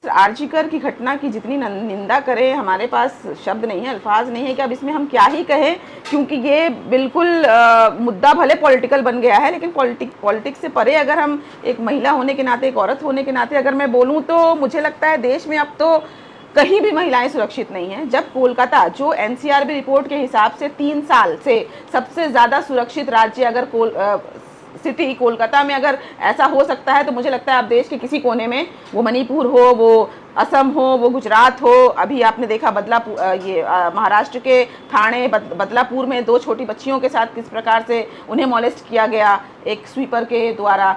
आर्जिकर की घटना की जितनी निंदा करें, हमारे पास शब्द नहीं है, अल्फाज नहीं है कि अब इसमें हम क्या ही कहें, क्योंकि ये बिल्कुल मुद्दा भले पॉलिटिकल बन गया है, लेकिन पॉलिटिक्स से परे अगर हम एक महिला होने के नाते, एक औरत होने के नाते अगर मैं बोलूं तो मुझे लगता है देश में अब तो कहीं भी महिलाएं सुरक्षित नहीं हैं। जब कोलकाता, जो एनसीआरबी रिपोर्ट के हिसाब से 3 साल से सबसे ज़्यादा सुरक्षित राज्य अगर सिटी कोलकाता में अगर ऐसा हो सकता है, तो मुझे लगता है आप देश के किसी कोने में, वो मणिपुर हो, वो असम हो, वो गुजरात हो, अभी आपने देखा महाराष्ट्र के ठाणे बदलापुर में 2 छोटी बच्चियों के साथ किस प्रकार से उन्हें मॉलेस्ट किया गया एक स्वीपर के द्वारा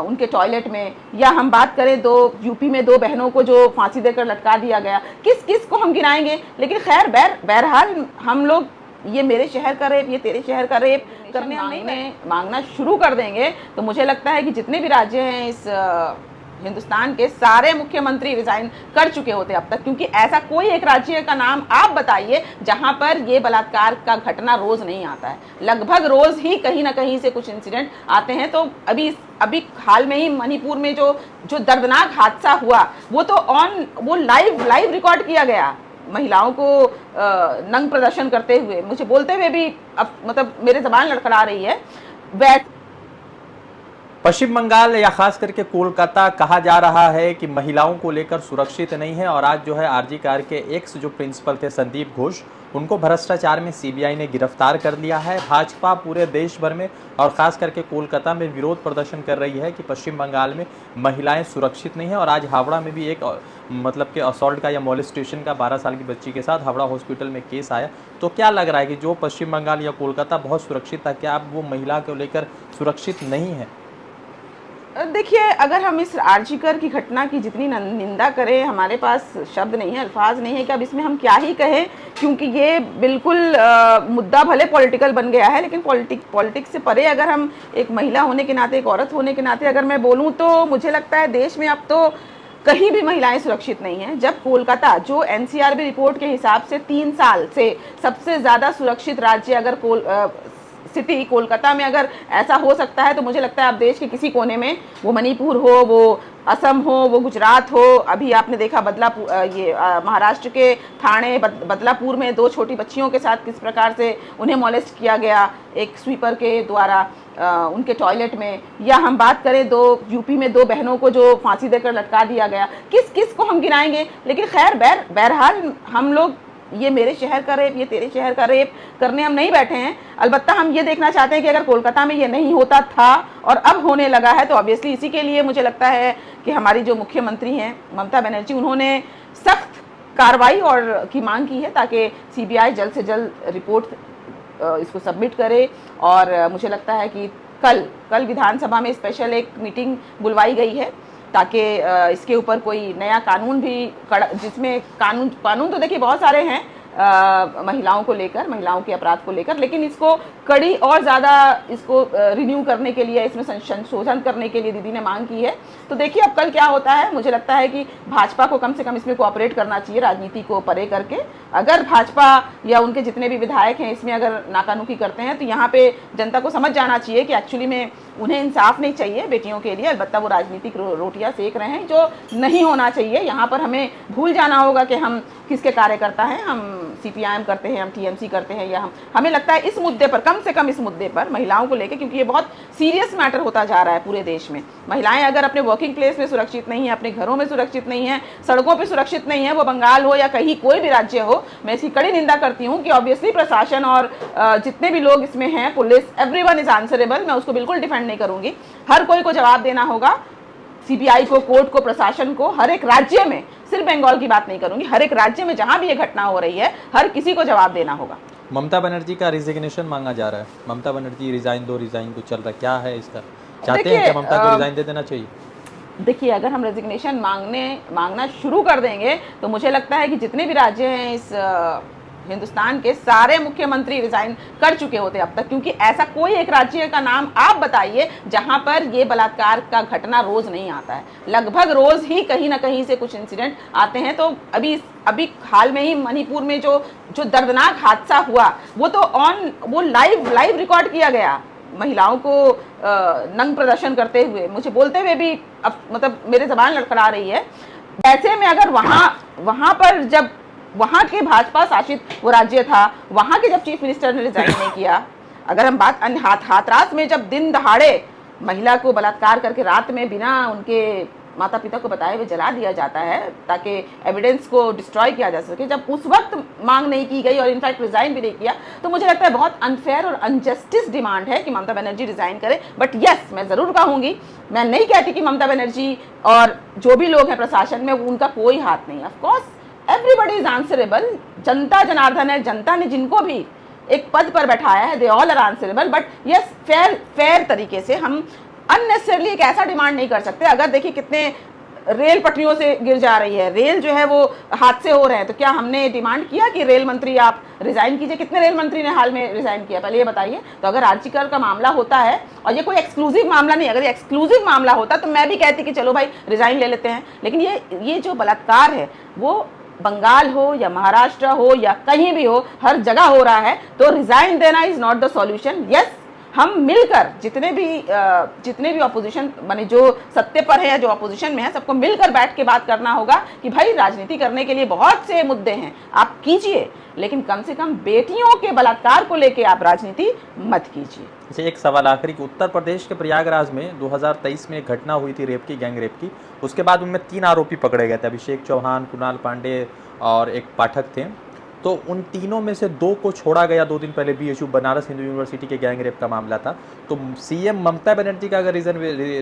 उनके टॉयलेट में, या हम बात करें यूपी में 2 बहनों को जो फांसी देकर लटका दिया गया। किस किस को हम गिनाएंगे, लेकिन खैर बहरहाल हम लोग ये मेरे शहर का रेप, ये तेरे शहर का रेप करने हम नहीं मांगना शुरू कर देंगे, तो मुझे लगता है कि जितने भी राज्य हैं इस हिंदुस्तान के, सारे मुख्यमंत्री रिजाइन कर चुके होते अब तक, क्योंकि ऐसा कोई एक राज्य का नाम आप बताइए जहां पर ये बलात्कार का घटना रोज नहीं आता है। लगभग रोज ही कहीं ना कहीं से कुछ इंसिडेंट आते हैं। तो अभी हाल में ही मणिपुर में जो दर्दनाक हादसा हुआ, वो लाइव रिकॉर्ड किया गया, महिलाओं को नंग प्रदर्शन करते हुए, मुझे बोलते हुए भी अब मतलब मेरे ज़बान लड़खड़ा रही है। पश्चिम बंगाल या खास करके कोलकाता कहा जा रहा है कि महिलाओं को लेकर सुरक्षित नहीं है, और आज जो है आरजी कार के एक्स जो प्रिंसिपल थे संदीप घोष, उनको भ्रष्टाचार में सीबीआई ने गिरफ्तार कर लिया है। भाजपा पूरे देश भर में और खास करके कोलकाता में विरोध प्रदर्शन कर रही है कि पश्चिम बंगाल में महिलाएं सुरक्षित नहीं है। और आज हावड़ा में भी एक मतलब कि असॉल्ट का या मोलेस्टेशन का 12 साल की बच्ची के साथ हावड़ा हॉस्पिटल में केस आया। तो क्या लग रहा है कि जो पश्चिम बंगाल या कोलकाता बहुत सुरक्षित था, क्या अब वो महिला को लेकर सुरक्षित नहीं है? देखिए, अगर हम इस आर्जिकर की घटना की जितनी निंदा करें, हमारे पास शब्द नहीं है, अल्फाज नहीं है कि अब इसमें हम क्या ही कहें, क्योंकि ये बिल्कुल मुद्दा भले पॉलिटिकल बन गया है, लेकिन पॉलिटिक्स से परे अगर हम एक महिला होने के नाते, एक औरत होने के नाते अगर मैं बोलूं तो मुझे लगता है देश में अब तो कहीं भी महिलाएं सुरक्षित नहीं हैं। जब कोलकाता, जो एनसीआरबी रिपोर्ट के हिसाब से 3 साल से सबसे ज़्यादा सुरक्षित राज्य अगर सिटी कोलकाता में अगर ऐसा हो सकता है, तो मुझे लगता है आप देश के किसी कोने में, वो मणिपुर हो, वो असम हो, वो गुजरात हो, अभी आपने देखा महाराष्ट्र के ठाणे बदलापुर में 2 छोटी बच्चियों के साथ किस प्रकार से उन्हें मॉलेस्ट किया गया एक स्वीपर के द्वारा उनके टॉयलेट में, या हम बात करें यूपी में 2 बहनों को जो फांसी देकर लटका दिया गया। किस किस को हम गिनाएंगे, लेकिन खैर बहरहाल हम लोग ये मेरे शहर का रेप, ये तेरे शहर का रेप करने हम नहीं बैठे हैं। अलबत्ता हम ये देखना चाहते हैं कि अगर कोलकाता में ये नहीं होता था और अब होने लगा है, तो ऑब्वियसली इसी के लिए मुझे लगता है कि हमारी जो मुख्यमंत्री हैं ममता बनर्जी, उन्होंने सख्त कार्रवाई की मांग की है, ताकि सीबीआई जल्द से जल्द रिपोर्ट इसको सबमिट करे। और मुझे लगता है कि कल विधानसभा में स्पेशल एक मीटिंग बुलवाई गई है, ताकि इसके ऊपर कोई नया कानून भी जिसमें कानून तो देखिए बहुत सारे हैं महिलाओं को लेकर, महिलाओं के अपराध को लेकर, लेकिन इसको कड़ी और ज़्यादा इसको रिन्यू करने के लिए, इसमें संशोधन करने के लिए दीदी ने मांग की है। तो देखिए अब कल क्या होता है। मुझे लगता है कि भाजपा को कम से कम इसमें कोऑपरेट करना चाहिए, राजनीति को परे करके। अगर भाजपा या उनके जितने भी विधायक हैं इसमें अगर नाकानुकी करते हैं, तो यहाँ पे जनता को समझ जाना चाहिए कि एक्चुअली में उन्हें इंसाफ नहीं चाहिए बेटियों के लिए, अलबत्ता वो राजनीतिक रोटियां सेक रहे हैं, जो नहीं होना चाहिए। यहाँ पर हमें भूल जाना होगा कि हम किसके कार्यकर्ता हैं, हम सीपीआईएम करते हैं, हम टीएमसी करते हैं, या हमें लगता है इस मुद्दे पर, कम से कम इस मुद्दे पर महिलाओं को लेकर, क्योंकि ये बहुत सीरियस मैटर होता जा रहा है पूरे देश में। महिलाएं अगर अपने वर्किंग प्लेस में सुरक्षित नहीं है, अपने घरों में सुरक्षित नहीं है, सड़कों पर सुरक्षित नहीं है, वो बंगाल हो या कहीं कोई भी राज्य हो, मैं इसकी कड़ी निंदा करती हूँ कि ऑब्वियसली प्रशासन और जितने भी लोग इसमें हैं, पुलिस, एवरीवन इज आंसरेबल। मैं उसको बिल्कुल डिफेंड नहीं करूंगी, हर कोई को जवाब देना होगा, सीबीआई को, कोर्ट को, प्रशासन को, हर एक राज्य में, सिर्फ बंगाल की बात नहीं करूंगी, हर एक राज्य में जहां भी ये घटना हो रही है, हर किसी को जवाब देना होगा। ममता बनर्जी का रिजिग्नेशन मांगा जा रहा है, ममता बनर्जी रिजाइन दो चल रहा है, क्या है इसका? चाहते हैं कि ममता को रिजाइन दे देना चाहिए? देखिए, अगर हम रेजिग्नेशन मांगना शुरू कर देंगे, तो मुझे लगता है कि जितने भी राज्य हैं इस हिंदुस्तान के, सारे मुख्यमंत्री रिजाइन कर चुके होते अब तक, क्योंकि ऐसा कोई एक राज्य का नाम आप बताइए जहां पर ये बलात्कार का घटना रोज नहीं आता है। लगभग रोज ही कहीं ना कहीं से कुछ इंसिडेंट आते हैं। तो अभी हाल में ही मणिपुर में जो दर्दनाक हादसा हुआ, वो लाइव रिकॉर्ड किया गया, महिलाओं को नंग प्रदर्शन करते हुए, मुझे बोलते हुए भी अब मतलब मेरे ज़बान लड़खड़ा रही है। ऐसे में अगर वहां पर जब वहां के भाजपा शासित वो राज्य था, वहां के जब चीफ मिनिस्टर ने रिजाइन नहीं किया, अगर हम बात अन्य हाथरास में जब दिन दहाड़े महिला को बलात्कार करके रात में बिना उनके माता पिता को बताए हुए जला दिया जाता है ताकि एविडेंस को डिस्ट्रॉय किया जा सके, जब उस वक्त मांग नहीं की गई और इनफैक्ट रिजाइन भी नहीं किया, तो मुझे लगता है बहुत अनफेयर और अनजस्टिस डिमांड है कि ममता बनर्जी रिजाइन करे। बट यस, मैं जरूर कहूंगी, मैं नहीं कहती कि ममता बनर्जी और जो भी लोग हैं प्रशासन में उनका कोई हाथ नहीं है। ऑफकोर्स एवरीबडी इज आंसरेबल, जनता जनार्दन है, जनता ने जिनको भी एक पद पर बैठाया है, they all are answerable. But yes, fair तरीके से हम अननेसेसरली एक ऐसा डिमांड नहीं कर सकते। अगर देखिए कितने रेल पटरियों से गिर जा रही है, रेल जो है वो हादसे हो रहे हैं, तो क्या हमने डिमांड किया कि रेल मंत्री आप रिजाइन कीजिए? कितने रेल मंत्री ने हाल में रिजाइन किया, पहले ये बताइए। तो अगर आर्टिकल का मामला होता है, और ये कोई एक्सक्लूसिव मामला नहीं, अगर ये एक्सक्लूसिव मामला होता तो मैं भी कहती कि चलो भाई रिजाइन ले लेते हैं। लेकिन ये जो बलात्कार है वो बंगाल हो या महाराष्ट्र हो या कहीं भी हो, हर जगह हो रहा है, तो रिजाइन देना is not the solution. Yes, हम मिलकर जितने भी ऑपोजिशन माने जो सत्ते पर है या जो ऑपोजिशन में है, सबको मिलकर बैठ के बात करना होगा कि भाई राजनीति करने के लिए बहुत से मुद्दे हैं, आप कीजिए, लेकिन कम से कम बेटियों के बलात्कार को लेके आप राजनीति मत कीजिए। अच्छा, एक सवाल आखिरी कि उत्तर प्रदेश के प्रयागराज में 2023 में एक घटना हुई थी रेप की, गैंग रेप की। उसके बाद उनमें 3 आरोपी पकड़े गए थे, अभिषेक चौहान, कुणाल पांडे और एक पाठक थे। तो उन तीनों में से 2 को छोड़ा गया 2 दिन पहले, बीएचयू बनारस हिंदू यूनिवर्सिटी के गैंग रेप का मामला था। तो सीएम ममता बनर्जी का अगर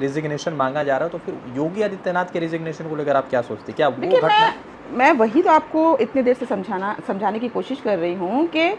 रिजिग्नेशन मांगा जा रहा है, तो फिर योगी आदित्यनाथ के रिजिग्नेशन को लेकर आप क्या सोचते? क्या वो घटना? मैं वही तो आपको इतनी देर से समझाने की कोशिश कर रही हूँ कि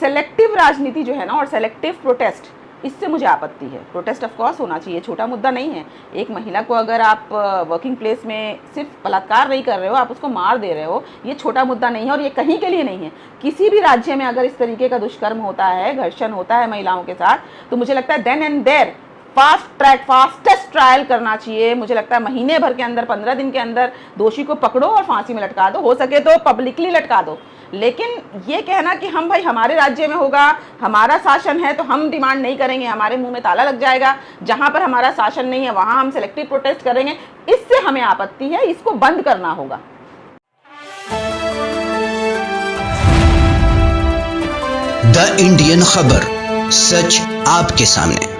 सेलेक्टिव राजनीति जो है ना, और सेलेक्टिव प्रोटेस्ट, इससे मुझे आपत्ति है। प्रोटेस्ट ऑफ कोर्स होना चाहिए, छोटा मुद्दा नहीं है। एक महिला को अगर आप वर्किंग प्लेस में सिर्फ बलात्कार नहीं कर रहे हो, आप उसको मार दे रहे हो, ये छोटा मुद्दा नहीं है और ये कहीं के लिए नहीं है। किसी भी राज्य में अगर इस तरीके का दुष्कर्म होता है, घर्षण होता है महिलाओं के साथ, तो मुझे लगता है then and there fastest trial करना चाहिए। मुझे लगता है महीने भर के अंदर, 15 दिन के अंदर दोषी को पकड़ो और फांसी में लटका दो, हो सके तो पब्लिकली लटका दो। लेकिन ये कहना कि हम भाई हमारे राज्य में होगा, हमारा शासन है तो हम डिमांड नहीं करेंगे, हमारे मुंह में ताला लग जाएगा, जहां पर हमारा शासन नहीं है वहां हम सेलेक्टिव प्रोटेस्ट करेंगे, इससे हमें आपत्ति है, इसको बंद करना होगा। द इंडियन खबर, सच आपके सामने।